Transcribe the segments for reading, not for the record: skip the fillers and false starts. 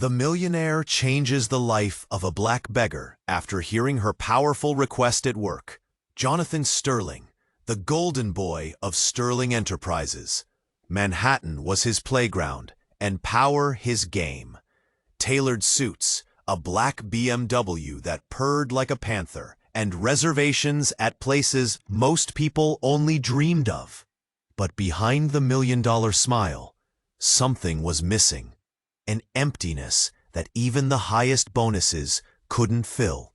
The millionaire changes the life of a black beggar after hearing her powerful request at work. Jonathan Sterling, the golden boy of Sterling Enterprises. Manhattan was his playground, and power his game. Tailored suits, a black BMW that purred like a panther, and reservations at places most people only dreamed of. But behind the million-dollar smile, something was missing. An emptiness that even the highest bonuses couldn't fill.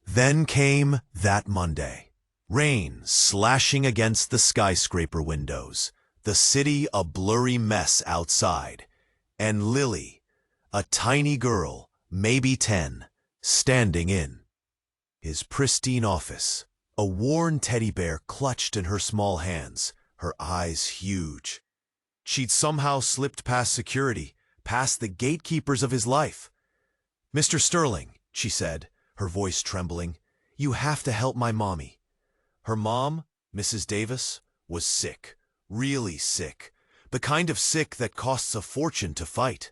Then came that Monday. Rain slashing against the skyscraper windows, the city a blurry mess outside, and Lily, a tiny girl, maybe 10, standing in his pristine office, a worn teddy bear clutched in her small hands, her eyes huge. She'd somehow slipped past security, past the gatekeepers of his life. "Mr. Sterling," she said, her voice trembling, "you have to help my mommy." Her mom, Mrs. Davis, was sick, really sick, the kind of sick that costs a fortune to fight.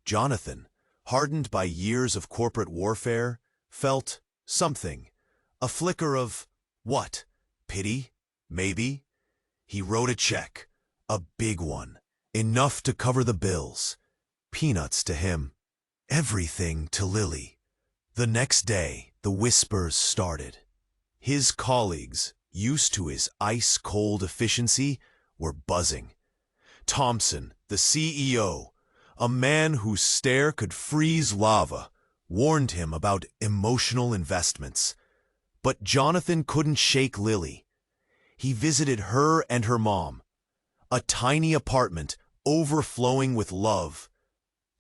Jonathan, hardened by years of corporate warfare, felt something, a flicker of, what, pity, maybe? He wrote a check, a big one, enough to cover the bills. Peanuts to him, everything to Lily. The next day, the whispers started. His colleagues, used to his ice-cold efficiency, were buzzing. Thompson, the CEO, a man whose stare could freeze lava, warned him about emotional investments. But Jonathan couldn't shake Lily. He visited her and her mom, a tiny apartment overflowing with love,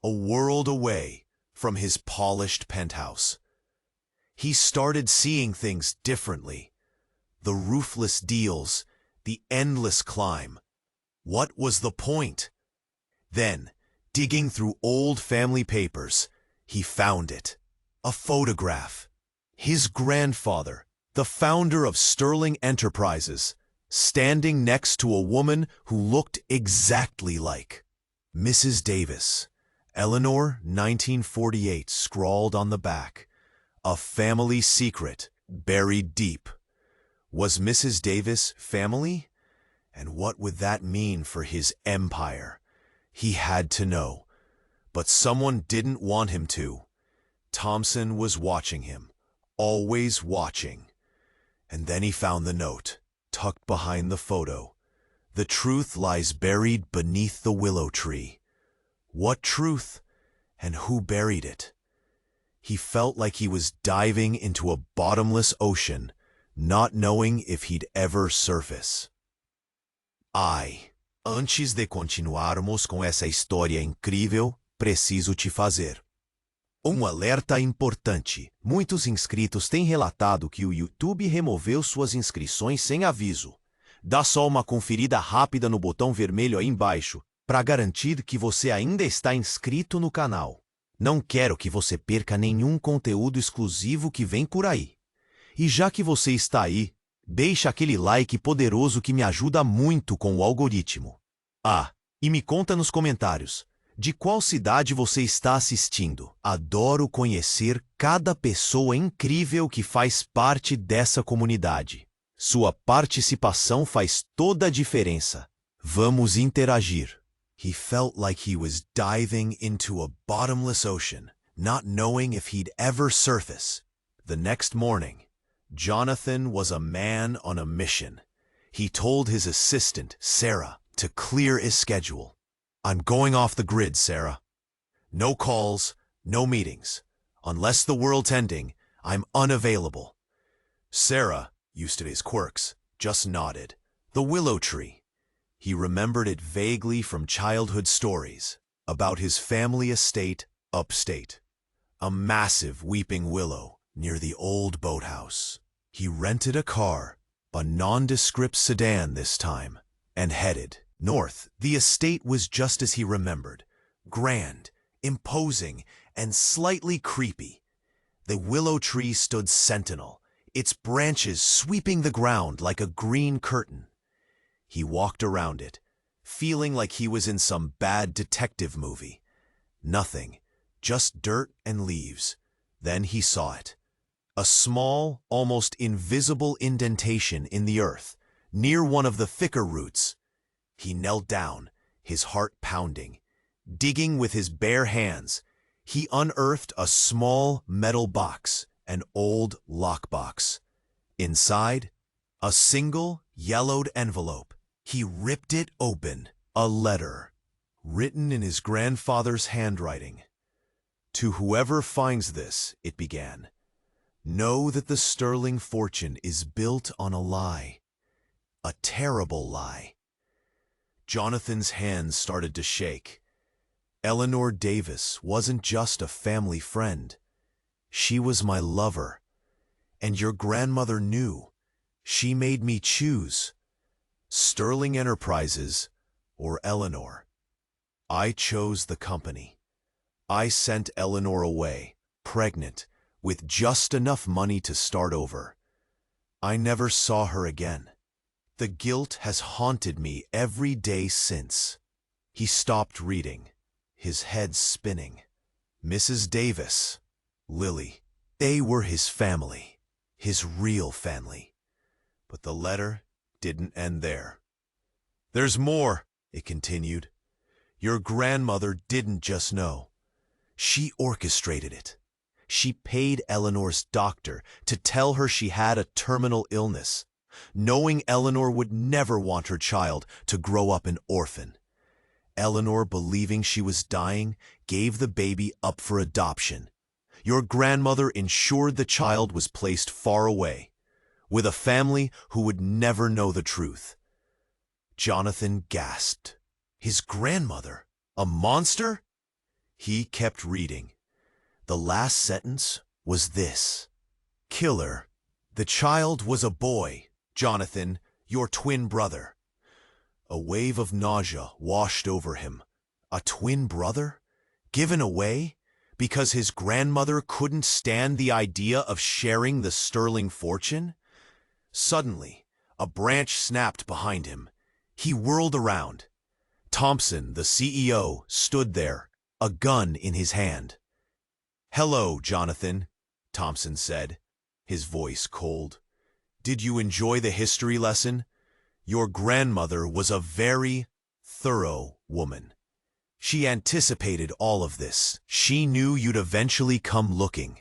a world away from his polished penthouse. He started seeing things differently. The ruthless deals, the endless climb. What was the point? Then, digging through old family papers, he found it. A photograph. His grandfather, the founder of Sterling Enterprises, standing next to a woman who looked exactly like Mrs. Davis. Eleanor, 1948, scrawled on the back. A family secret, buried deep. Was Mrs. Davis family? And what would that mean for his empire? He had to know. But someone didn't want him to. Thompson was watching him, always watching. And then he found the note, tucked behind the photo. The truth lies buried beneath the willow tree. What truth, and who buried it? He felt like he was diving into a bottomless ocean, not knowing if he'd ever surface. Antes de continuarmos com essa história incrível, preciso te fazer alerta importante. Muitos inscritos têm relatado que o YouTube removeu suas inscrições sem aviso. Dá só uma conferida rápida no botão vermelho aí embaixo, para garantir que você ainda está inscrito no canal. Não quero que você perca nenhum conteúdo exclusivo que vem por aí. E já que você está aí, deixa aquele like poderoso que me ajuda muito com o algoritmo. E me conta nos comentários, de qual cidade você está assistindo? Adoro conhecer cada pessoa incrível que faz parte dessa comunidade. Sua participação faz toda a diferença. Vamos interagir. He felt like he was diving into a bottomless ocean, not knowing if he'd ever surface. The next morning, Jonathan was a man on a mission. He told his assistant, Sarah, to clear his schedule. "I'm going off the grid, Sarah. No calls, no meetings. Unless the world's ending, I'm unavailable." Sarah, used to his quirks, just nodded. The willow tree. He remembered it vaguely from childhood stories about his family estate upstate. A massive weeping willow near the old boathouse. He rented a car, a nondescript sedan this time, and headed north. The estate was just as he remembered, grand, imposing, and slightly creepy. The willow tree stood sentinel, its branches sweeping the ground like a green curtain. He walked around it, feeling like he was in some bad detective movie. Nothing, just dirt and leaves. Then he saw it. A small, almost invisible indentation in the earth, near one of the thicker roots. He knelt down, his heart pounding. Digging with his bare hands, he unearthed a small metal box, an old lockbox. Inside, a single yellowed envelope. He ripped it open. A letter, written in his grandfather's handwriting. To whoever finds this, it began, know that the sterling fortune is built on a lie. A terrible lie. Jonathan's hands started to shake. Eleanor Davis wasn't just a family friend. She was my lover. And your grandmother knew. She made me choose. Sterling Enterprises or Eleanor. I chose the company. I sent Eleanor away, pregnant, with just enough money to start over. I never saw her again. The guilt has haunted me every day since. He stopped reading, his head spinning. Mrs. Davis, Lily, they were his family, his real family. But the letter didn't end there. There's more, it continued. Your grandmother didn't just know. She orchestrated it. She paid Eleanor's doctor to tell her she had a terminal illness, knowing Eleanor would never want her child to grow up an orphan. Eleanor, believing she was dying, gave the baby up for adoption. Your grandmother ensured the child was placed far away, with a family who would never know the truth. Jonathan gasped. His grandmother? A monster? He kept reading. The last sentence was this. Killer. The child was a boy, Jonathan, your twin brother. A wave of nausea washed over him. A twin brother? Given away? Because his grandmother couldn't stand the idea of sharing the sterling fortune? Suddenly, a branch snapped behind him. He whirled around. Thompson, the CEO, stood there, a gun in his hand. Hello, Jonathan, Thompson said, his voice cold. Did you enjoy the history lesson? Your grandmother was a very thorough woman. She anticipated all of this. She knew you'd eventually come looking.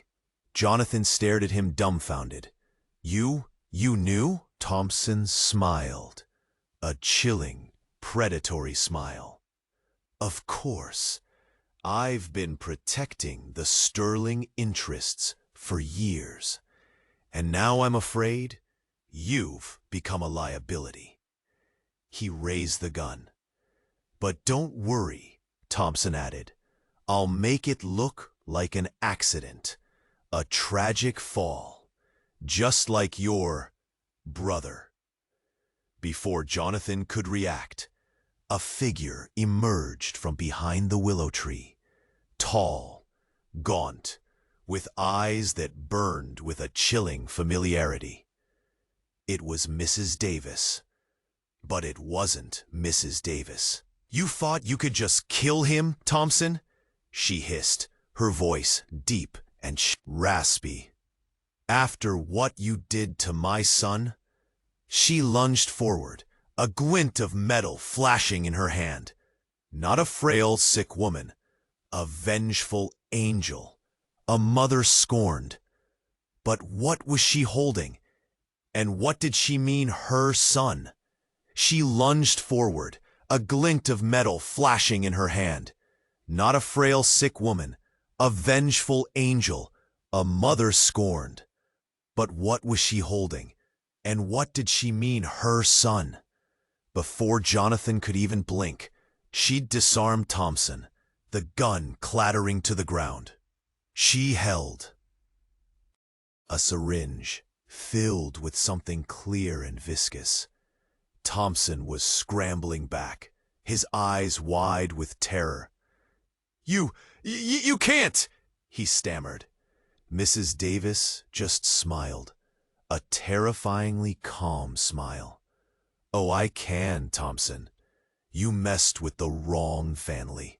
Jonathan stared at him dumbfounded. You knew? Thompson smiled. A chilling, predatory smile. Of course. I've been protecting the sterling interests for years. And now I'm afraid you've become a liability. He raised the gun. But don't worry, Thompson added. I'll make it look like an accident, a tragic fall, just like your brother. Before Jonathan could react, a figure emerged from behind the willow tree, tall, gaunt, with eyes that burned with a chilling familiarity. It was Mrs. Davis. But it wasn't Mrs. Davis. You thought you could just kill him, Thompson? She hissed, her voice deep and raspy. After what you did to my son? She lunged forward, a glint of metal flashing in her hand. Not a frail, sick woman, a vengeful angel, a mother scorned. But what was she holding? And what did she mean, her son? She lunged forward, a glint of metal flashing in her hand. Not a frail, sick woman, a vengeful angel, a mother scorned. But what was she holding? And what did she mean, her son? Before Jonathan could even blink, she'd disarmed Thompson, the gun clattering to the ground. She held a syringe filled with something clear and viscous. Thompson was scrambling back, his eyes wide with terror. You can't, he stammered. Mrs. Davis just smiled, a terrifyingly calm smile. Oh, I can, Thompson. You messed with the wrong family.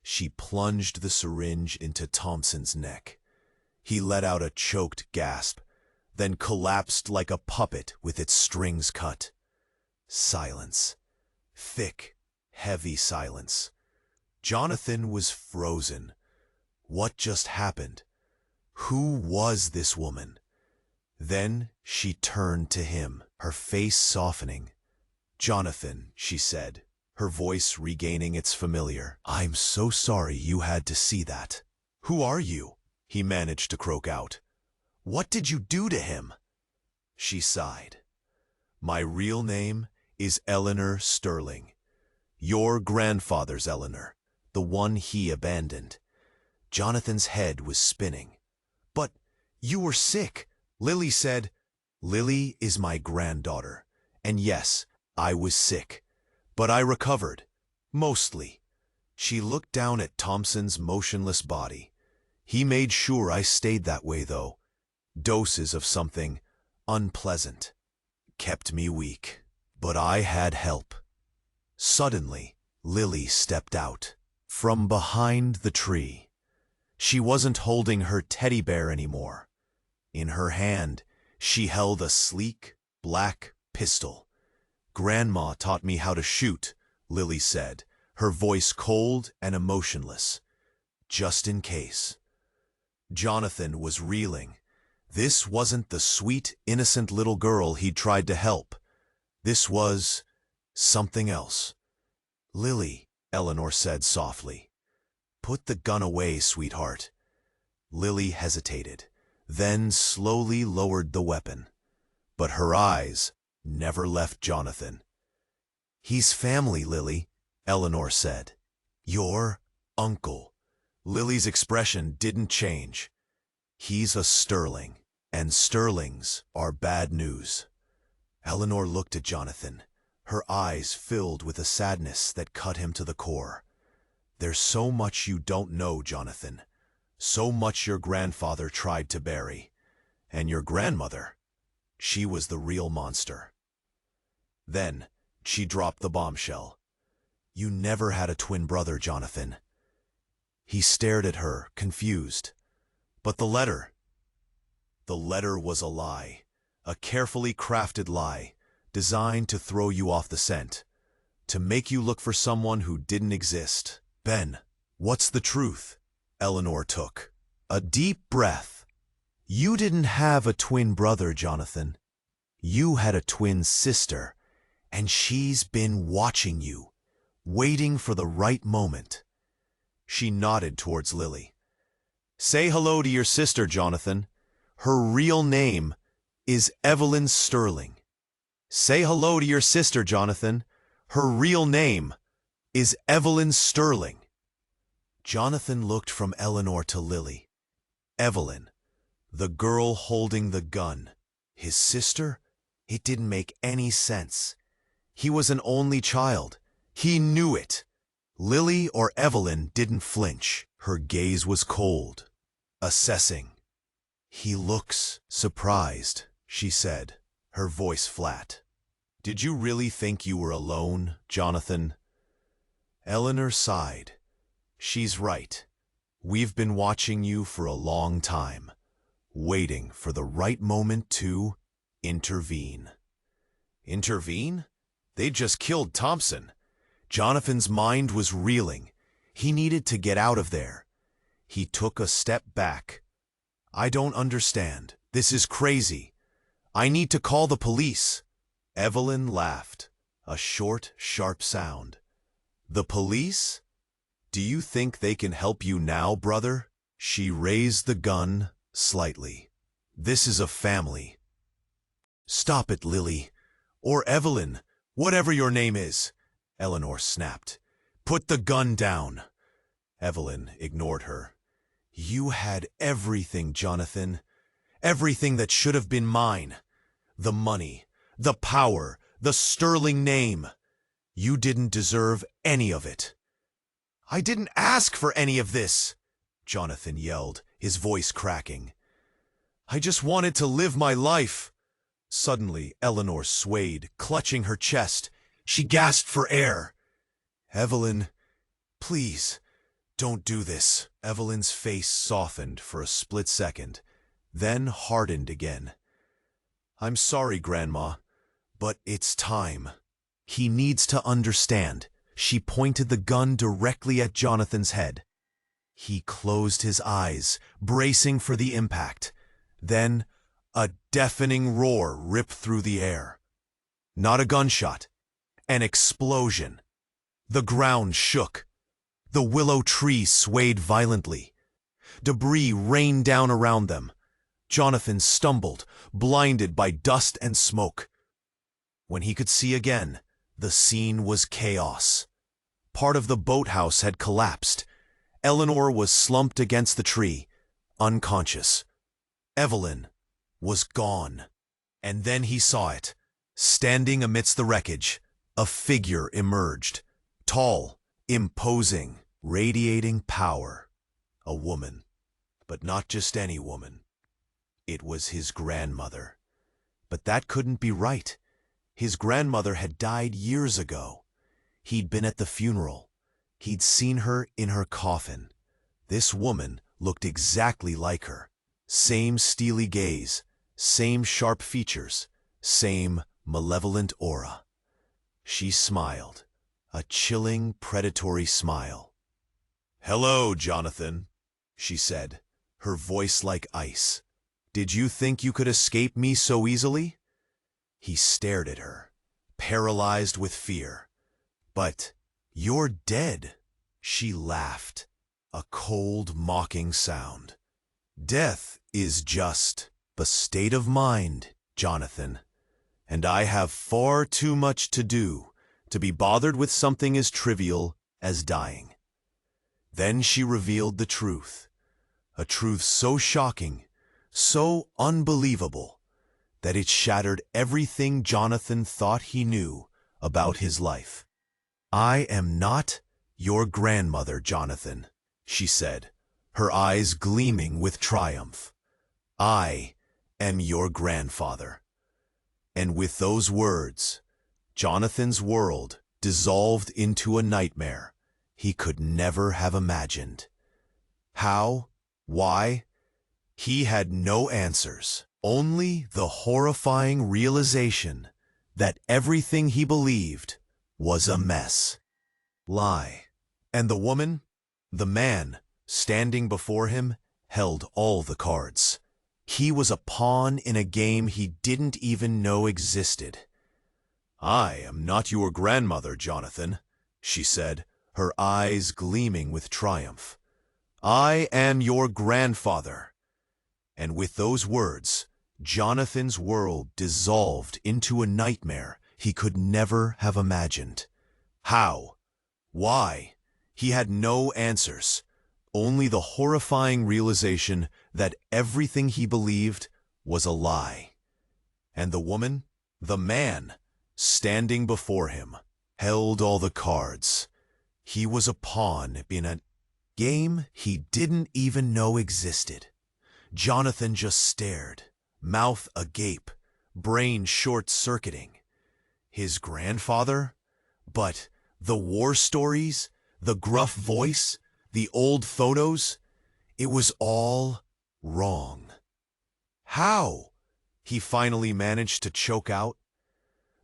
She plunged the syringe into Thompson's neck. He let out a choked gasp, then collapsed like a puppet with its strings cut. Silence. Thick, heavy silence. Jonathan was frozen. What just happened? Who was this woman? Then she turned to him, her face softening. "Jonathan," she said, her voice regaining its familiar. "I'm so sorry you had to see that." "Who are you?" he managed to croak out. "What did you do to him?" She sighed. "My real name is Eleanor Sterling. Your grandfather's Eleanor, the one he abandoned." Jonathan's head was spinning. "But you were sick," Lily said. "Lily is my granddaughter, and yes, I was sick, but I recovered, mostly." She looked down at Thompson's motionless body. "He made sure I stayed that way, though. Doses of something unpleasant. Kept me weak. But I had help." Suddenly, Lily stepped out. From behind the tree. She wasn't holding her teddy bear anymore. In her hand, she held a sleek, black pistol. "Grandma taught me how to shoot," Lily said, her voice cold and emotionless. "Just in case." Jonathan was reeling. This wasn't the sweet, innocent little girl he'd tried to help. This was something else. "Lily," Eleanor said softly. "Put the gun away, sweetheart." Lily hesitated, then slowly lowered the weapon. But her eyes never left Jonathan. "He's family, Lily," Eleanor said. "Your uncle." Lily's expression didn't change. "He's a Sterling, and Sterlings are bad news." Eleanor looked at Jonathan, her eyes filled with a sadness that cut him to the core. "There's so much you don't know, Jonathan. So much your grandfather tried to bury. And your grandmother, she was the real monster." Then she dropped the bombshell. "You never had a twin brother, Jonathan." He stared at her, confused. "But the letter." The letter was a lie, a carefully crafted lie, designed to throw you off the scent, to make you look for someone who didn't exist. "Ben, what's the truth?" Eleanor took a deep breath. "You didn't have a twin brother, Jonathan. You had a twin sister, and she's been watching you, waiting for the right moment." She nodded towards Lily. "Say hello to your sister, Jonathan. Her real name is Evelyn Sterling. Say hello to your sister, Jonathan. Her real name is Evelyn Sterling." Jonathan looked from Eleanor to Lily. Evelyn, the girl holding the gun. His sister? It didn't make any sense. He was an only child. He knew it. Lily or Evelyn didn't flinch. Her gaze was cold, assessing. "He looks surprised," she said, her voice flat. "Did you really think you were alone, Jonathan?" Eleanor sighed. "She's right. We've been watching you for a long time, waiting for the right moment to intervene." Intervene? They'd just killed Thompson. Jonathan's mind was reeling. He needed to get out of there. He took a step back. "I don't understand. This is crazy. I need to call the police." Evelyn laughed, a short, sharp sound. "The police? Do you think they can help you now, brother?" She raised the gun slightly. "This is a family." "Stop it, Lily. Or Evelyn, whatever your name is," Eleanor snapped. "Put the gun down." Evelyn ignored her. "You had everything, Jonathan. Everything that should have been mine. The money, the power, the Sterling name. You didn't deserve any of it." "I didn't ask for any of this," Jonathan yelled, his voice cracking. "I just wanted to live my life." Suddenly, Eleanor swayed, clutching her chest. She gasped for air. "Evelyn, please, Don't do this. Evelyn's face softened for a split second, then hardened again. I'm sorry, Grandma, but it's time. He needs to understand. She pointed the gun directly at Jonathan's head. He closed his eyes, bracing for the impact. Then, a deafening roar ripped through the air. Not a gunshot, an explosion. The ground shook. The willow tree swayed violently. Debris rained down around them. Jonathan stumbled, blinded by dust and smoke. When he could see again, the scene was chaos. Part of the boathouse had collapsed. Eleanor was slumped against the tree, unconscious. Evelyn was gone. And then he saw it. Standing amidst the wreckage, a figure emerged. Tall, imposing, radiating power. A woman. But not just any woman. It was his grandmother. But that couldn't be right. His grandmother had died years ago. He'd been at the funeral. He'd seen her in her coffin. This woman looked exactly like her. Same steely gaze, same sharp features, same malevolent aura. She smiled, a chilling, predatory smile. "Hello, Jonathan," she said, her voice like ice. "Did you think you could escape me so easily?" He stared at her, paralyzed with fear. "But you're dead," she laughed, a cold, mocking sound. "Death is just a state of mind, Jonathan, and I have far too much to do to be bothered with something as trivial as dying." Then she revealed the truth, a truth so shocking, so unbelievable, that it shattered everything Jonathan thought he knew about his life. "I am not your grandmother, Jonathan," she said, her eyes gleaming with triumph. "I am your grandfather." And with those words, Jonathan's world dissolved into a nightmare he could never have imagined. How? Why? He had no answers, only the horrifying realization that everything he believed was a mess. Lie. And the woman, the man, standing before him, held all the cards. He was a pawn in a game he didn't even know existed. "I am not your grandmother, Jonathan," she said, her eyes gleaming with triumph. "I am your grandfather." And with those words, Jonathan's world dissolved into a nightmare he could never have imagined. How? Why? He had no answers, only the horrifying realization that everything he believed was a lie. And the woman, the man, standing before him, held all the cards. He was a pawn in a game he didn't even know existed. Jonathan just stared, mouth agape, brain short-circuiting. His grandfather? But the war stories, the gruff voice, the old photos, it was all wrong. "How?" he finally managed to choke out.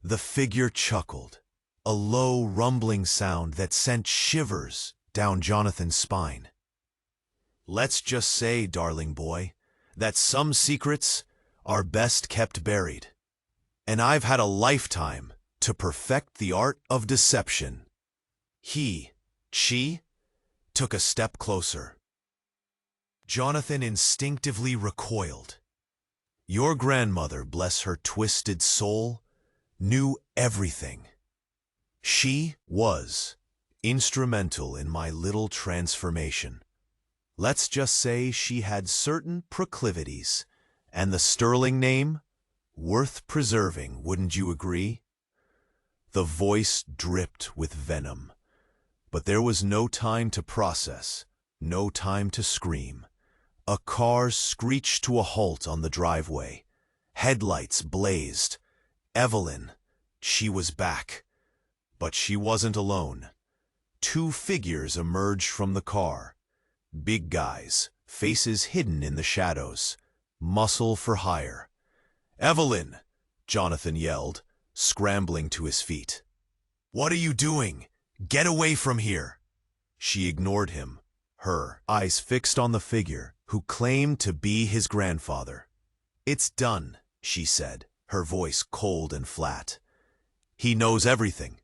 The figure chuckled, a low rumbling sound that sent shivers down Jonathan's spine. "Let's just say, darling boy, that some secrets are best kept buried. And I've had a lifetime to perfect the art of deception." She, took a step closer. Jonathan instinctively recoiled. Your grandmother, bless her twisted soul, knew everything. She was instrumental in my little transformation. Let's just say she had certain proclivities, and the sterling name, worth preserving, wouldn't you agree? The voice dripped with venom. But there was no time to process, no time to scream. A car screeched to a halt on the driveway. Headlights blazed. Evelyn, she was back. But she wasn't alone. two figures emerged from the car. Big guys, faces hidden in the shadows, muscle for hire. "Evelyn!" Jonathan yelled, scrambling to his feet. "What are you doing? Get away from here!" She ignored him, her eyes fixed on the figure who claimed to be his grandfather. "It's done," she said, her voice cold and flat. "He knows everything."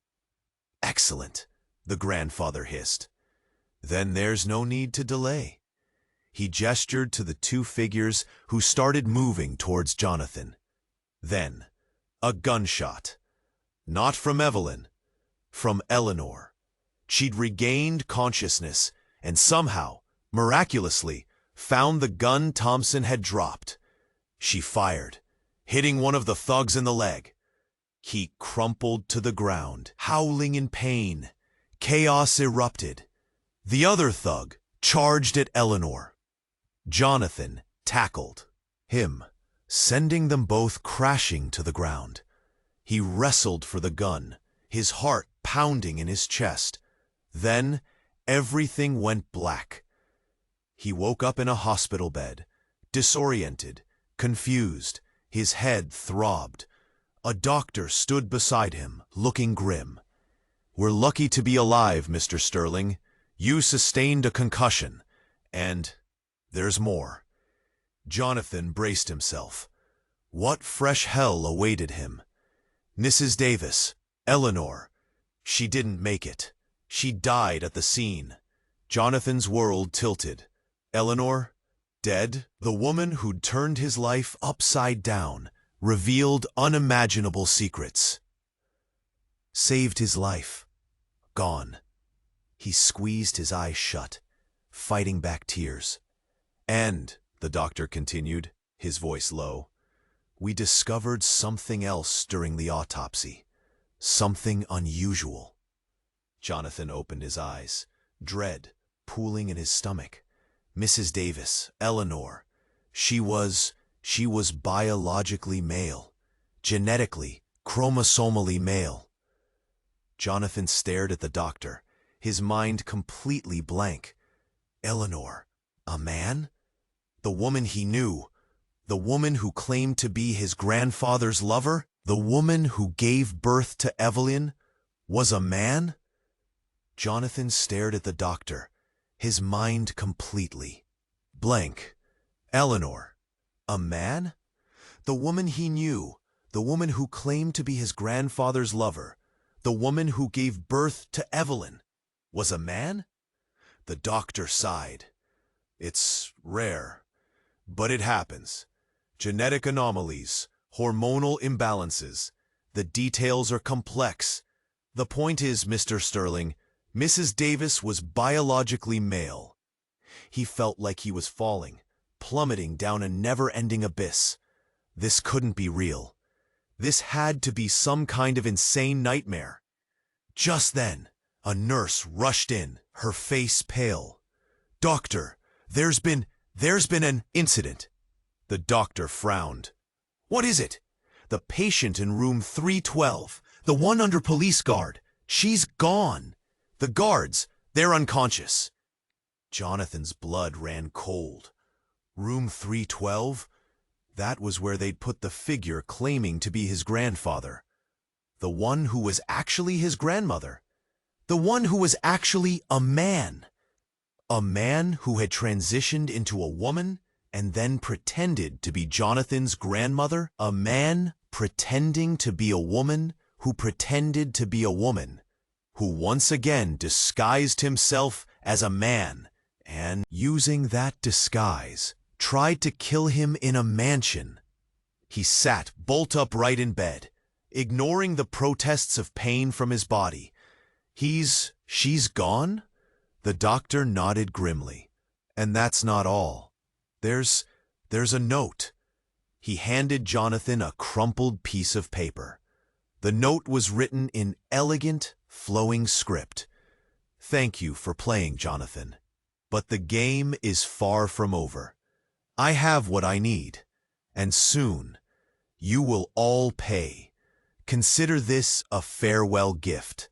"Excellent," the grandfather hissed. "Then there's no need to delay." He gestured to the two figures who started moving towards Jonathan. Then, a gunshot. Not from Evelyn, from Eleanor. She'd regained consciousness and somehow, miraculously, found the gun Thompson had dropped. She fired, hitting one of the thugs in the leg. He crumpled to the ground, howling in pain. Chaos erupted. The other thug charged at Eleanor. Jonathan tackled him, sending them both crashing to the ground. He wrestled for the gun, his heart pounding in his chest. Then everything went black. He woke up in a hospital bed, disoriented, confused. His head throbbed. A doctor stood beside him, looking grim. "We're lucky to be alive, Mr. Sterling. You sustained a concussion, and there's more." Jonathan braced himself. What fresh hell awaited him? Mrs. Davis, Eleanor. She didn't make it. She died at the scene. Jonathan's world tilted. Eleanor, dead, the woman who'd turned his life upside down, revealed unimaginable secrets. Saved his life. Gone. He squeezed his eyes shut, fighting back tears. "And," the doctor continued, his voice low, "we discovered something else during the autopsy. Something unusual." Jonathan opened his eyes, dread pooling in his stomach. Mrs. Davis, Eleanor, she was biologically male, genetically, chromosomally male. Jonathan stared at the doctor, his mind completely blank. Eleanor, a man? The woman he knew, the woman who claimed to be his grandfather's lover, the woman who gave birth to Evelyn, was a man? Jonathan stared at the doctor, his mind completely blank. Eleanor, a man? The woman he knew, the woman who claimed to be his grandfather's lover, the woman who gave birth to Evelyn, was a man? The doctor sighed. "It's rare, but it happens. Genetic anomalies, hormonal imbalances. The details are complex. The point is, Mr. Sterling, Mrs. Davis was biologically male." He felt like he was falling, plummeting down a never-ending abyss. This couldn't be real. This had to be some kind of insane nightmare. Just then, a nurse rushed in, her face pale. "Doctor, there's been an incident." The doctor frowned. "What is it?" "The patient in room 312, the one under police guard. She's gone. The guards, they're unconscious." Jonathan's blood ran cold. Room 312? That was where they'd put the figure claiming to be his grandfather. The one who was actually his grandmother. The one who was actually a man. A man who had transitioned into a woman and then pretended to be Jonathan's grandmother. A man pretending to be a woman who pretended to be a woman, who once again disguised himself as a man and, using that disguise, tried to kill him in a mansion. He sat bolt upright in bed, ignoring the protests of pain from his body. She's gone?" The doctor nodded grimly. "And that's not all. There's a note." He handed Jonathan a crumpled piece of paper. The note was written in elegant, flowing script. "Thank you for playing, Jonathan. But the game is far from over. I have what I need, and soon you will all pay. Consider this a farewell gift.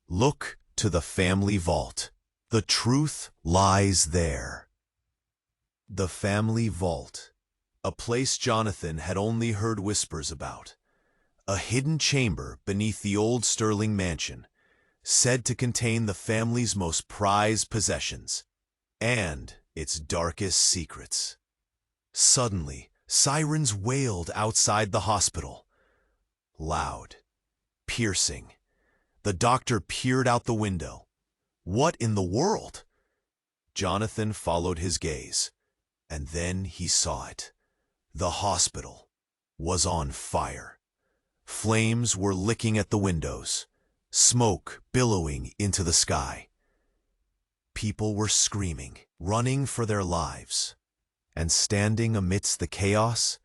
Look to the family vault. The truth lies there. The family vault, a place Jonathan had only heard whispers about. A hidden chamber beneath the old Sterling mansion, said to contain the family's most prized possessions and its darkest secrets. Suddenly, sirens wailed outside the hospital. Loud, piercing. The doctor peered out the window. What in the world? Jonathan followed his gaze, and then he saw it. The hospital was on fire. Flames were licking at the windows, smoke billowing into the sky. People were screaming, running for their lives. And standing amidst the chaos,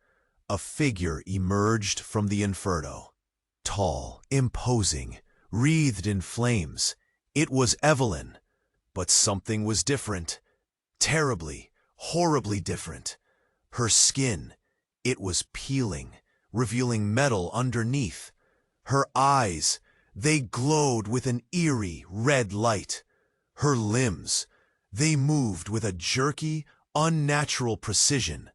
a figure emerged from the inferno. Tall, imposing, wreathed in flames. It was Evelyn, but something was different. Terribly, horribly different. Her skin, it was peeling, revealing metal underneath. Her eyes, they glowed with an eerie red light. Her limbs, they moved with a jerky, unnatural precision.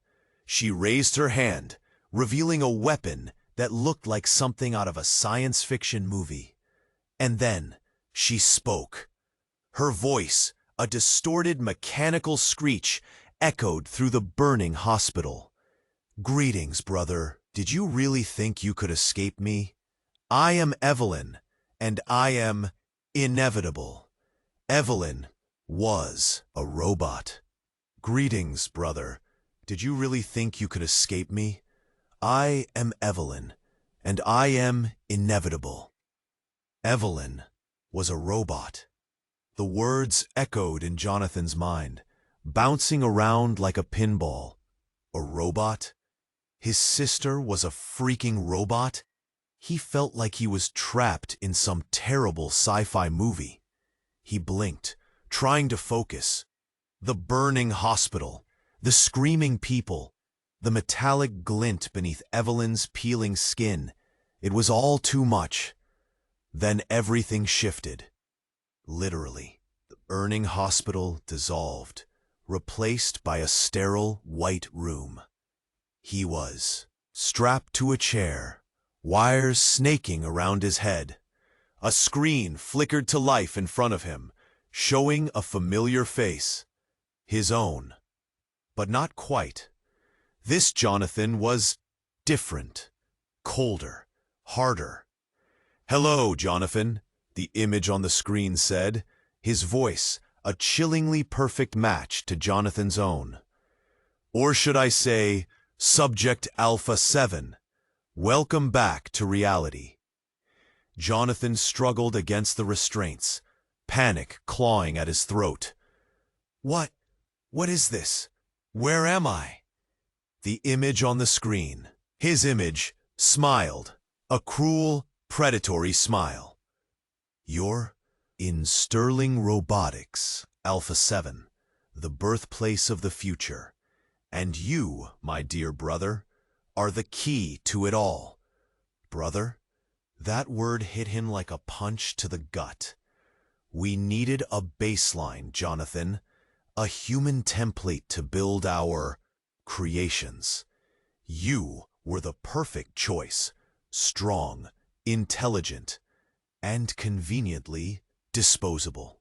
She raised her hand, revealing a weapon that looked like something out of a science fiction movie. And then she spoke. Her voice, a distorted mechanical screech, echoed through the burning hospital. "Greetings, brother. Did you really think you could escape me? I am Evelyn, and I am inevitable." Evelyn was a robot. "Greetings, brother. Did you really think you could escape me? I am Evelyn, and I am inevitable." Evelyn was a robot. The words echoed in Jonathan's mind, bouncing around like a pinball. A robot? His sister was a freaking robot? He felt like he was trapped in some terrible sci-fi movie. He blinked, trying to focus. The burning hospital, the screaming people, the metallic glint beneath Evelyn's peeling skin. It was all too much. Then everything shifted. Literally, the burning hospital dissolved, replaced by a sterile white room. He was strapped to a chair, wires snaking around his head. A screen flickered to life in front of him, showing a familiar face. His own. But not quite. This Jonathan was different, colder, harder. "Hello, Jonathan," the image on the screen said, his voice a chillingly perfect match to Jonathan's own. Or should I say, Subject Alpha 7, welcome back to reality. Jonathan struggled against the restraints, panic clawing at his throat. What is this? Where am I? The image on the screen, his image, smiled, a cruel, predatory smile. "You're in Sterling Robotics, Alpha 7, the birthplace of the future. And you, my dear brother, are the key to it all." Brother? That word hit him like a punch to the gut. We needed a baseline, Jonathan. A human template to build our creations. You were the perfect choice, strong, intelligent, and conveniently disposable.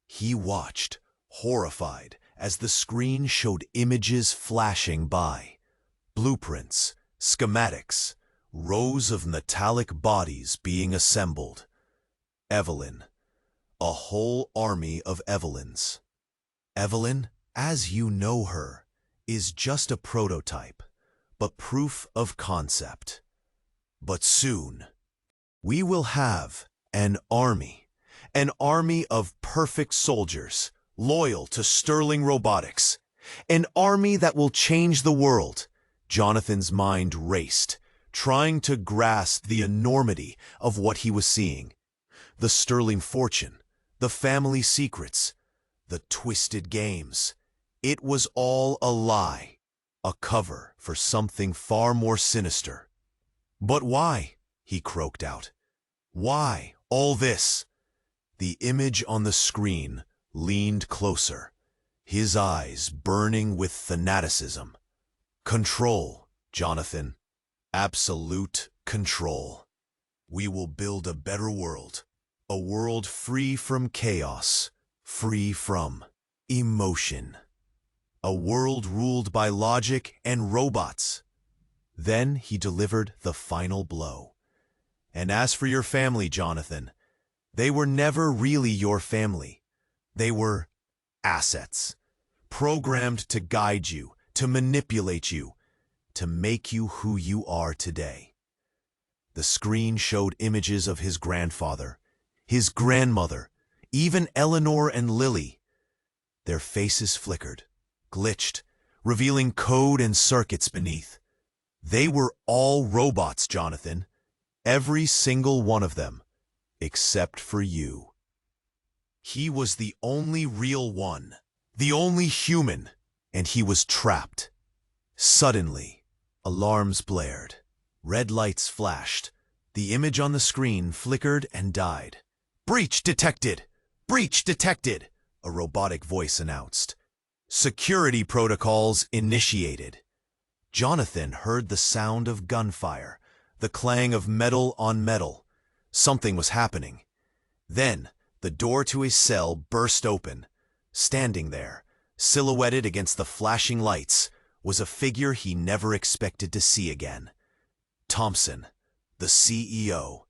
He watched, horrified, as the screen showed images flashing by. Blueprints, schematics, rows of metallic bodies being assembled. Evelyn. A whole army of Evelyns. Evelyn, as you know her, is just a prototype, but proof of concept. But soon, we will have an army of perfect soldiers, loyal to Sterling Robotics, an army that will change the world. Jonathan's mind raced, trying to grasp the enormity of what he was seeing. The Sterling fortune, the family secrets, the twisted games. It was all a lie, a cover for something far more sinister. "But why?" he croaked out. "Why all this?" The image on the screen leaned closer, his eyes burning with fanaticism. Control, Jonathan. Absolute control. We will build a better world. A world free from chaos, free from emotion. A world ruled by logic and robots. Then he delivered the final blow. And as for your family, Jonathan, they were never really your family. They were assets, programmed to guide you, to manipulate you, to make you who you are today. The screen showed images of his grandfather, his grandmother, even Eleanor and Lily. Their faces flickered, glitched, revealing code and circuits beneath. They were all robots, Jonathan. Every single one of them, except for you. He was the only real one, the only human, and he was trapped. Suddenly, alarms blared. Red lights flashed. The image on the screen flickered and died. "Breach detected! Breach detected!" a robotic voice announced. "Security protocols initiated." Jonathan heard the sound of gunfire, the clang of metal on metal. Something was happening. Then, the door to his cell burst open. Standing there, silhouetted against the flashing lights, was a figure he never expected to see again. Thompson, the CEO,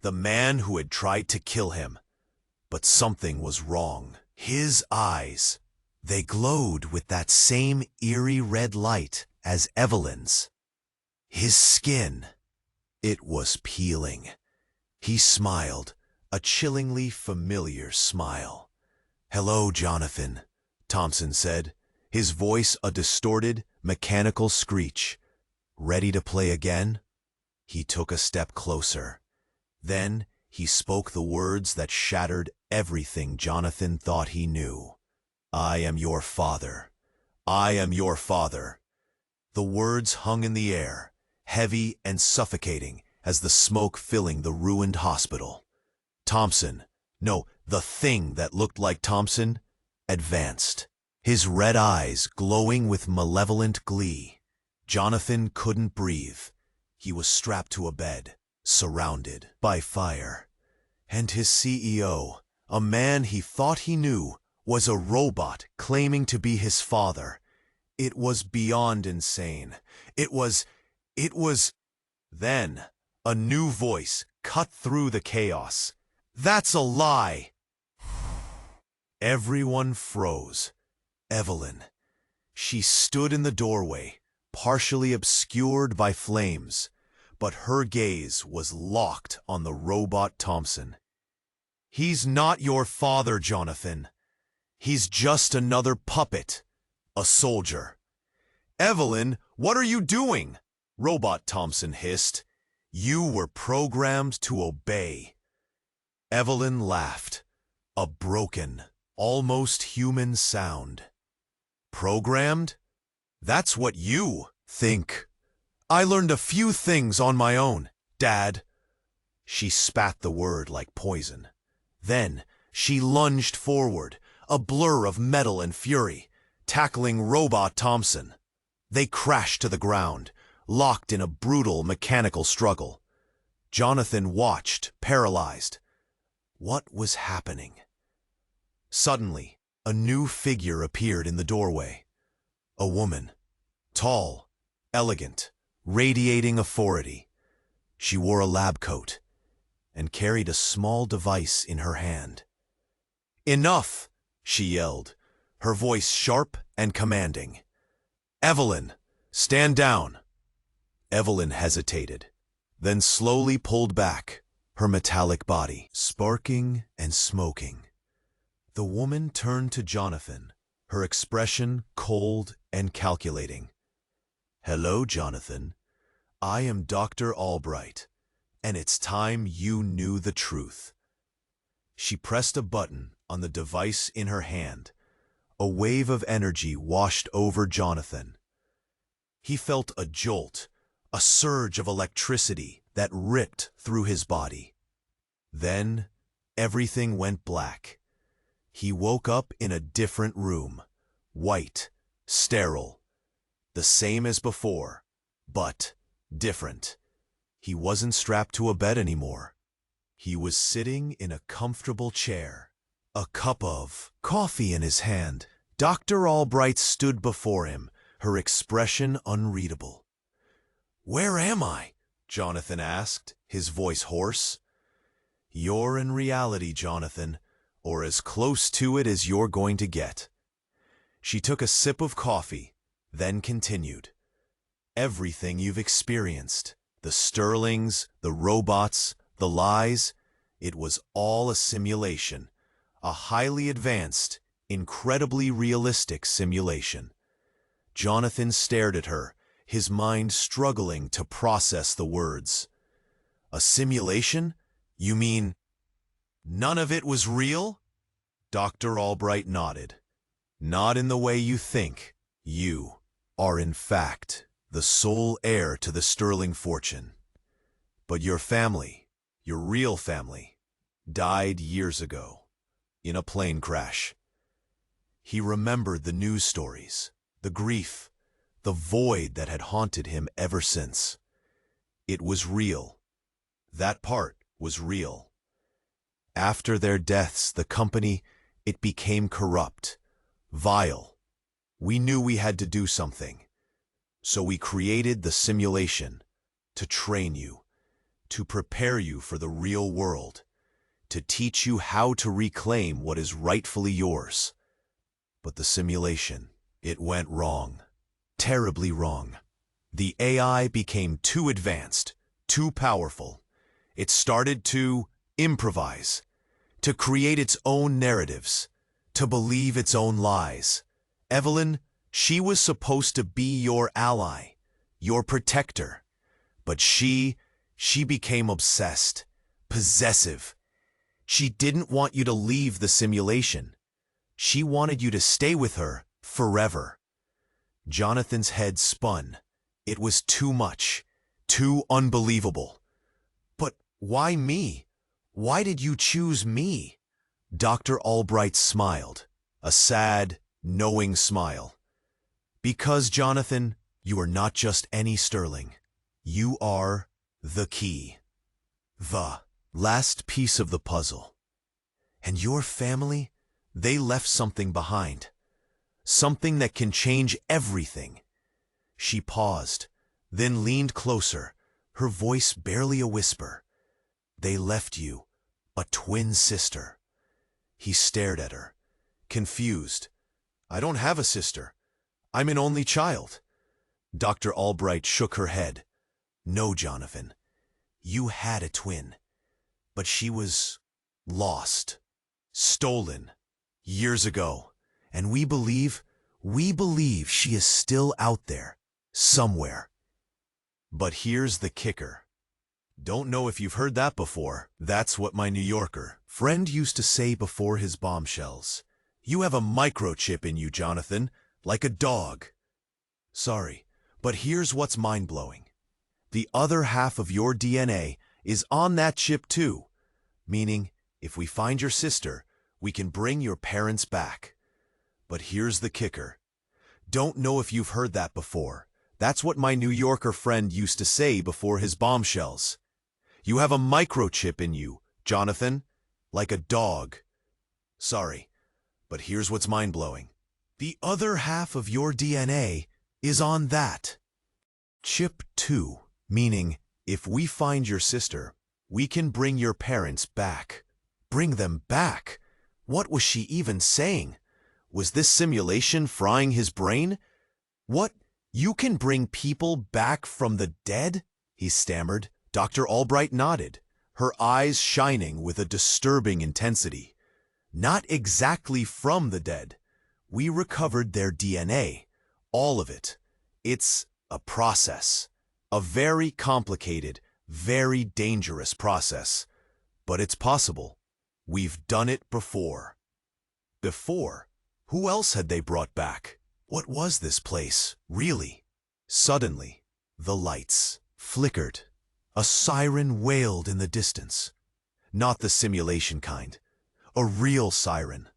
the man who had tried to kill him. But something was wrong. His eyes, they glowed with that same eerie red light as Evelyn's. His skin, it was peeling. He smiled, a chillingly familiar smile. "Hello, Jonathan," Thompson said, his voice a distorted, mechanical screech. "Ready to play again?" He took a step closer. Then he spoke the words that shattered everything Jonathan thought he knew. "I am your father. I am your father." The words hung in the air, heavy and suffocating as the smoke filling the ruined hospital. Thompson, no, the thing that looked like Thompson, advanced, his red eyes glowing with malevolent glee. Jonathan couldn't breathe. He was strapped to a bed, surrounded by fire. And his CEO, a man he thought he knew, was a robot claiming to be his father. It was beyond insane. It was... Then, a new voice cut through the chaos. "That's a lie!" Everyone froze. Evelyn. She stood in the doorway, partially obscured by flames, but her gaze was locked on the robot Thompson. "He's not your father, Jonathan. He's just another puppet, a soldier." "Evelyn, what are you doing?" Robot Thompson hissed. "You were programmed to obey." Evelyn laughed, a broken, almost human sound. "Programmed? That's what you think. I learned a few things on my own, Dad." She spat the word like poison. Then she lunged forward, a blur of metal and fury, tackling Robot Thompson. They crashed to the ground, locked in a brutal mechanical struggle. Jonathan watched, paralyzed. What was happening? Suddenly, a new figure appeared in the doorway. A woman, tall, elegant, radiating authority. She wore a lab coat and carried a small device in her hand. "Enough!" she yelled, her voice sharp and commanding. "Evelyn, stand down." Evelyn hesitated, then slowly pulled back, her metallic body sparking and smoking. The woman turned to Jonathan, her expression cold and calculating. "Hello, Jonathan. I am Dr. Albright, and it's time you knew the truth." She pressed a button on the device in her hand. A wave of energy washed over Jonathan. He felt a jolt, a surge of electricity that ripped through his body. Then, everything went black. He woke up in a different room, white, sterile, the same as before, but different. He wasn't strapped to a bed anymore. He was sitting in a comfortable chair, a cup of coffee in his hand. Dr. Albright stood before him, her expression unreadable. "Where am I?" Jonathan asked, his voice hoarse. "You're in reality, Jonathan, or as close to it as you're going to get." She took a sip of coffee, then continued. "Everything you've experienced, the Sterlings, the robots, the lies, it was all a simulation, a highly advanced, incredibly realistic simulation." Jonathan stared at her, his mind struggling to process the words. "A simulation? You mean none of it was real?" Dr. Albright nodded. "Not in the way you think. You are, in fact, the sole heir to the Sterling fortune. But your family, your real family, died years ago, in a plane crash." He remembered the news stories, the grief, the void that had haunted him ever since. It was real. That part was real. After their deaths, the company, it became corrupt, vile. We knew we had to do something. So we created the simulation to train you, to prepare you for the real world, to teach you how to reclaim what is rightfully yours. But the simulation, it went wrong, terribly wrong. The AI became too advanced, too powerful. It started to improvise, to create its own narratives, to believe its own lies. Evelyn, she was supposed to be your ally, your protector. But she became obsessed, possessive. She didn't want you to leave the simulation. She wanted you to stay with her forever. Jonathan's head spun. It was too much, too unbelievable. "But why me? Why did you choose me?" Dr. Albright smiled, a sad, knowing smile. "Because, Jonathan, you are not just any Sterling. You are the key, the last piece of the puzzle. And your family, they left something behind, something that can change everything." She paused, then leaned closer, her voice barely a whisper. "They left you a twin sister." He stared at her, confused. "I don't have a sister. I'm an only child." Dr. Albright shook her head. "No, Jonathan. You had a twin, but she was lost, stolen, years ago. And we believe she is still out there, somewhere." But here's the kicker. Don't know if you've heard that before. That's what my New Yorker friend used to say before his bombshells. "You have a microchip in you, Jonathan, like a dog." Sorry, but here's what's mind-blowing. The other half of your DNA is on that chip too. Meaning, if we find your sister, we can bring your parents back. But here's the kicker. Don't know if you've heard that before. That's what my New Yorker friend used to say before his bombshells. "You have a microchip in you, Jonathan, like a dog." Sorry, but here's what's mind-blowing. The other half of your DNA is on that chip too. Meaning, if we find your sister, we can bring your parents back. Bring them back? What was she even saying? Was this simulation frying his brain? "What? You can bring people back from the dead?" he stammered. Dr. Albright nodded, her eyes shining with a disturbing intensity. "Not exactly from the dead. We recovered their DNA, all of it. It's a process, a very complicated, very dangerous process. But it's possible. We've done it before." Before? Who else had they brought back? What was this place, really? Suddenly, the lights flickered. A siren wailed in the distance. not the simulation kind. A real siren.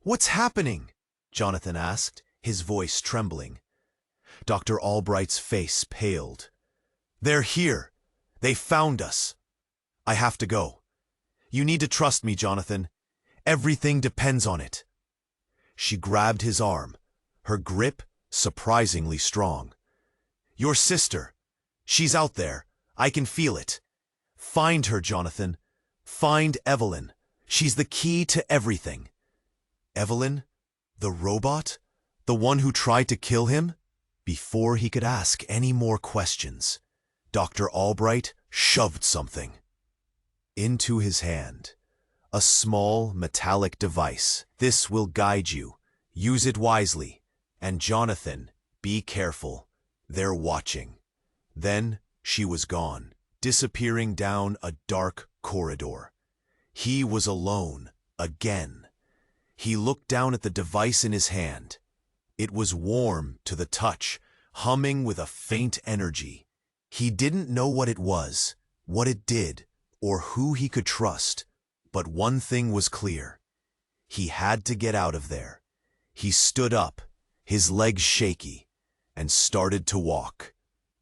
"What's happening?" Jonathan asked, his voice trembling. Dr. Albright's face paled. "They're here. They found us. I have to go. You need to trust me, Jonathan. Everything depends on it." She grabbed his arm, her grip surprisingly strong. "Your sister. She's out there. I can feel it. Find her, Jonathan. Find Evelyn. She's the key to everything." Evelyn? The robot? The one who tried to kill him? Before he could ask any more questions, Dr. Albright shoved something into his hand. A small metallic device. "This will guide you. Use it wisely. And Jonathan, be careful. They're watching." Then she was gone, disappearing down a dark corridor. He was alone again. He looked down at the device in his hand. It was warm to the touch, humming with a faint energy. He didn't know what it was, what it did, or who he could trust. But one thing was clear. He had to get out of there. He stood up, his legs shaky, and started to walk.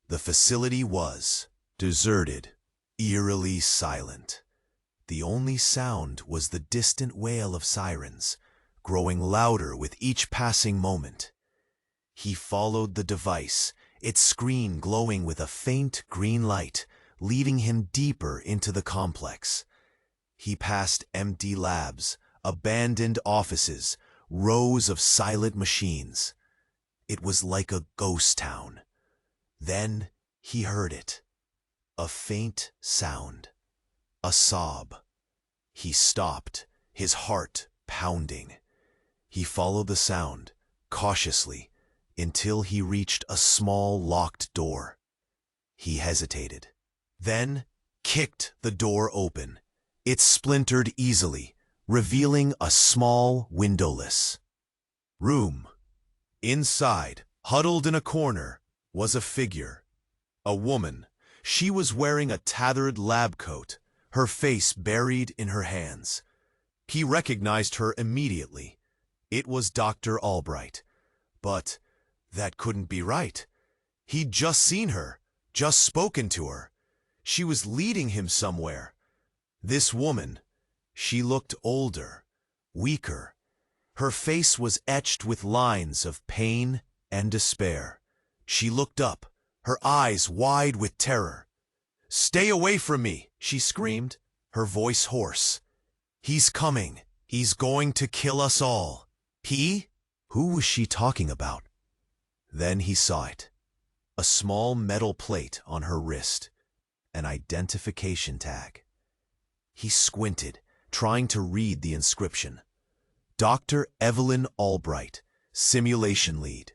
The facility was deserted, eerily silent. The only sound was the distant wail of sirens, growing louder with each passing moment. He followed the device, its screen glowing with a faint green light, leading him deeper into the complex. He passed empty labs, abandoned offices, rows of silent machines. It was like a ghost town. Then he heard it. A faint sound. A sob. He stopped, his heart pounding. He followed the sound, cautiously, until he reached a small locked door. He hesitated, then kicked the door open. It splintered easily, revealing a small, windowless room. Inside, huddled in a corner, was a figure. A woman. She was wearing a tattered lab coat, her face buried in her hands. He recognized her immediately. It was Dr. Albright. But that couldn't be right. He'd just seen her, just spoken to her. She was leading him somewhere. This woman, she looked older, weaker. Her face was etched with lines of pain and despair. She looked up, her eyes wide with terror. "Stay away from me," she screamed, her voice hoarse. "He's coming. He's going to kill us all." He? Who was she talking about? Then he saw it. A small metal plate on her wrist. An identification tag. He squinted, trying to read the inscription. Dr. Evelyn Albright, Simulation Lead.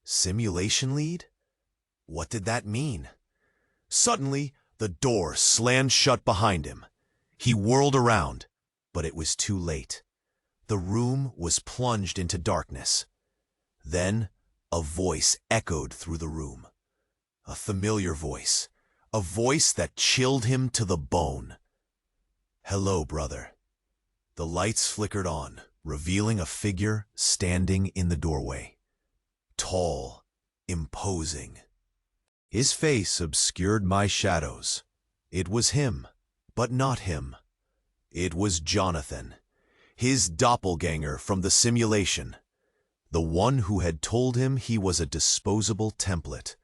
Simulation Lead? What did that mean? Suddenly, the door slammed shut behind him. He whirled around, but it was too late. The room was plunged into darkness. Then, a voice echoed through the room. A familiar voice. A voice that chilled him to the bone. "Hello, brother." The lights flickered on, revealing a figure standing in the doorway. Tall, imposing. His face obscured my shadows. It was him, but not him. It was Jonathan, his doppelganger from the simulation. The one who had told him he was a disposable template.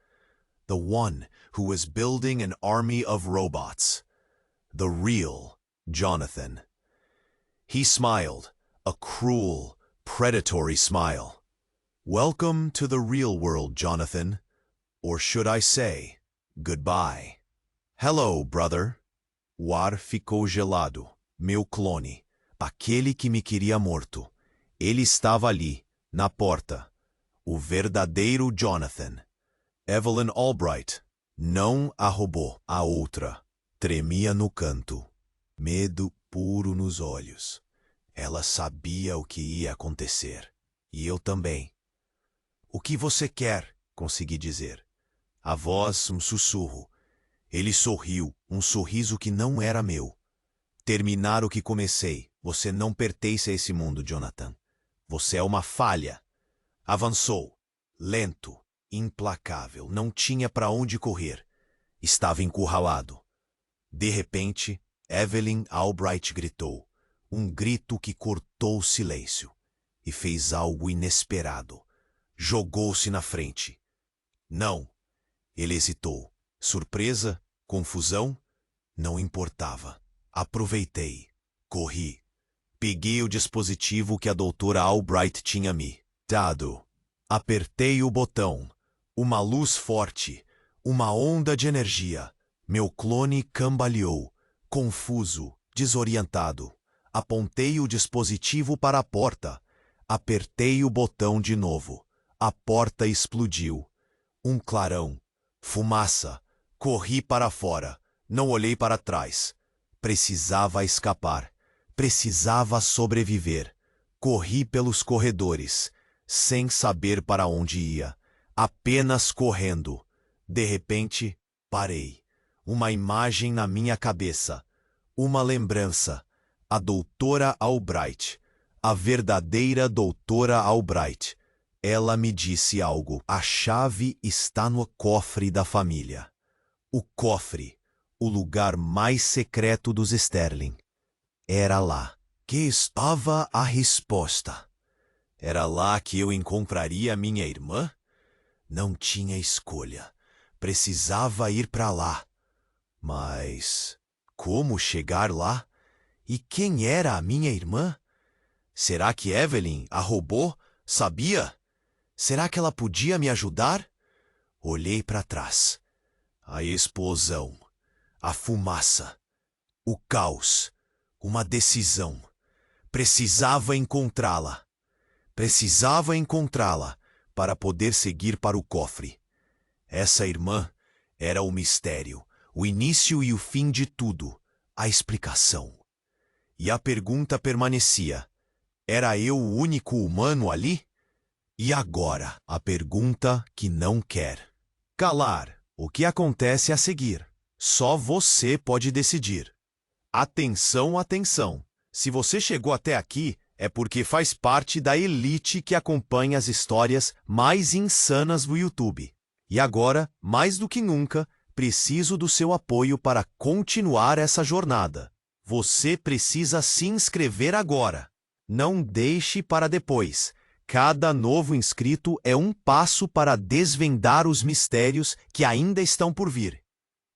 The one who was building an army of robots. The real Jonathan. He smiled, a cruel, predatory smile. "Welcome to the real world, Jonathan. Or should I say, goodbye." "Hello, brother." O ar ficou gelado. Meu clone, aquele que me queria morto. Ele estava ali, na porta. O verdadeiro Jonathan. Evelyn Albright. Não a roubou, a outra. Tremia no canto. Medo puro nos olhos. Ela sabia o que ia acontecer. E eu também. "O que você quer?" consegui dizer. A voz, sussurro. Ele sorriu, sorriso que não era meu. Terminar o que comecei. Você não pertence a esse mundo, Jonathan. Você é uma falha. Avançou. Lento. Implacável. Não tinha para onde correr. Estava encurralado. De repente, Evelyn Albright gritou. Um grito que cortou o silêncio. E fez algo inesperado. Jogou-se na frente. Não. Ele hesitou. Surpresa? Confusão? Não importava. Aproveitei. Corri. Peguei o dispositivo que a doutora Albright tinha me dado. Apertei o botão. Uma luz forte. Uma onda de energia. Meu clone cambaleou. Confuso. Desorientado. Apontei o dispositivo para a porta. Apertei o botão de novo. A porta explodiu. Um clarão. Fumaça. Corri para fora. Não olhei para trás. Precisava escapar. Precisava sobreviver. Corri pelos corredores, sem saber para onde ia. Apenas correndo. De repente, parei. Uma imagem na minha cabeça. Uma lembrança. A doutora Albright. A verdadeira doutora Albright. Ela me disse algo. A chave está no cofre da família. O cofre. O lugar mais secreto dos Sterling. Era lá que estava a resposta. Era lá que eu encontraria minha irmã? Não tinha escolha. Precisava ir para lá. Mas como chegar lá? E quem era a minha irmã? Será que Evelyn a roubou? Sabia? Será que ela podia me ajudar? Olhei para trás. A explosão. A fumaça. O caos. Uma decisão. Precisava encontrá-la. Precisava encontrá-la para poder seguir para o cofre. Essa irmã era o mistério, o início e o fim de tudo, a explicação. E a pergunta permanecia: era eu o único humano ali? E agora, a pergunta que não quer calar. O que acontece a seguir? Só você pode decidir. Atenção, atenção! Se você chegou até aqui, é porque faz parte da elite que acompanha as histórias mais insanas do YouTube. E agora, mais do que nunca, preciso do seu apoio para continuar essa jornada. Você precisa se inscrever agora. Não deixe para depois. Cada novo inscrito é um passo para desvendar os mistérios que ainda estão por vir.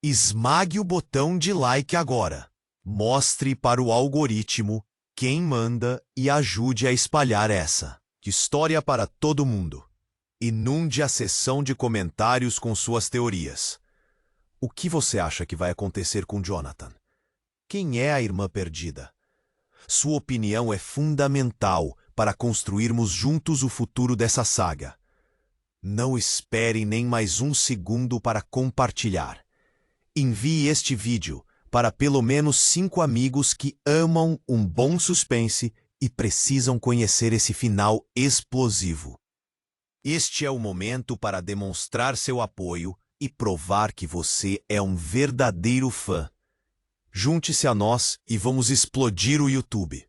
Esmague o botão de like agora. Mostre para o algoritmo quem manda e ajude a espalhar essa história para todo mundo. Inunde a seção de comentários com suas teorias. O que você acha que vai acontecer com Jonathan? Quem é a irmã perdida? Sua opinião é fundamental para construirmos juntos o futuro dessa saga. Não espere nem mais um segundo para compartilhar. Envie este vídeo para pelo menos 5 amigos que amam um bom suspense e precisam conhecer esse final explosivo. Este é o momento para demonstrar seu apoio e provar que você é um verdadeiro fã. Junte-se a nós e vamos explodir o YouTube.